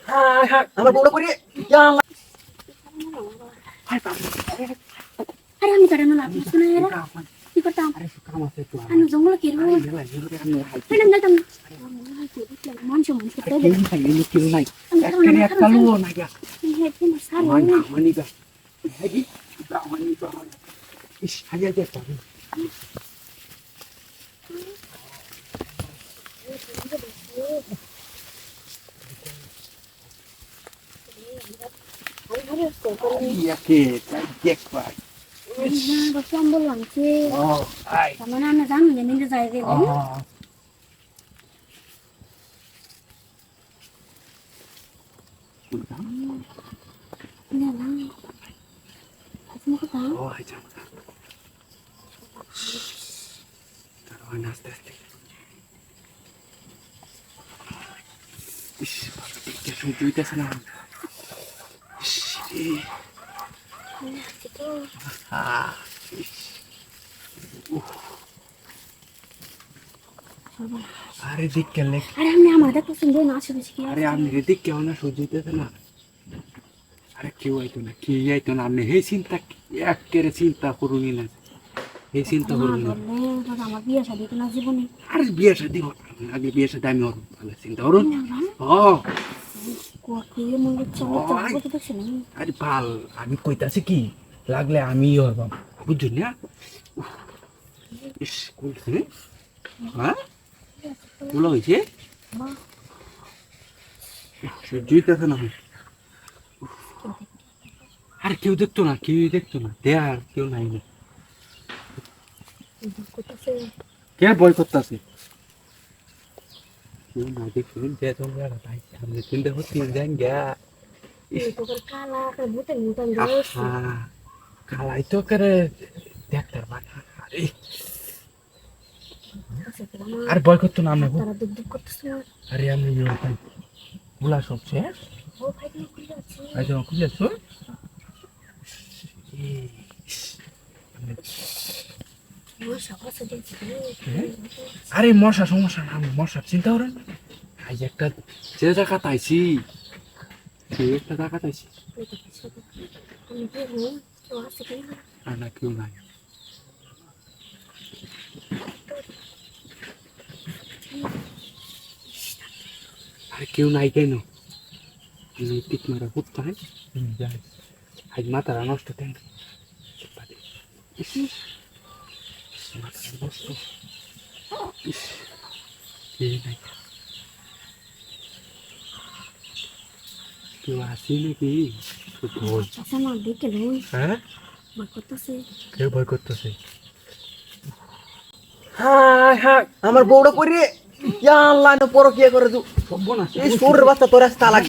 হ্যাঁ হ্যাঁ আমার বউটা পড়ে ইয়া আল্লাহ আরে আমি কাটানো লাভ না এরা কি করতাম আরে কাম আছে একটু আমি জঙ্গলে কি রো আমি যাইতাম মানুষ মানুষ করতে কেউ নাই একেবারে একটা লোক নাই গা মানি গা হেগি মানি গা ইস হাজিয়া দেখতা ইয়াকে দেখ ভাই না বসলাম বললাম যে ও আই মানে আমরা জানি যে নিতে যাই যে না না আপনি কথা ও আচ্ছা তারপর নাস্তা আসতে ইস কে শুইতেছ না ইস আহ আরে দেখ কেলে আরে আমি আমাদের পছন্দ না শুনে কি আরে আপনি দেখ কেউ না সুজিতেছে না আরে কেউ আইতো না কি আইতো না আপনি এই চিন্তা একেবারে চিন্তা করুনি না এই চিন্তা করুন না আমার বিয়ে শাদী তো না জীবনে আরে বিয়ে শাদী আগে বিয়ে শাদী আমি করুন তাহলে চিন্তা করুন ও আরে ভাল আমি কইতাছি কি লাগলে আমি হরবাম বুঝছেন না ইস কইছে হ্যাঁ বলো হয়েছে জুইতেছে না আর কেউ দেখতো না দেয়ার কেউ নাই না কে বয় করতেছে কেউ না দেখছেন যে তোমরা ভাই সামনে চিন্তা হচ্ছে যান গা কালাই তো করে দেখতে পারে আরে আর বয় করতো না আমি আরে আমি বুলা সব শেষ আচ্ছা খুলেছ আরে মশা সমস্যা না আমি মশার চিন্তা করেন আজ একটা যে টাকা তাইছি সেই একটা টাকা তাইছি আর না কেউ নাই আরে কেউ নাই কেন টিক মারা করতে হয় আজ মাথাটা নষ্ট কেন মাথাটা নষ্ট কেউ আসি নাকি হ্যাঁ কেউ ভয় করতেছে হ্যাঁ হ্যাঁ আমার বউটা পরে ইয়া আল্লাহ পরকিয়া করে দু এই সুরের বাচ্চা তোর রাস্তা লাগে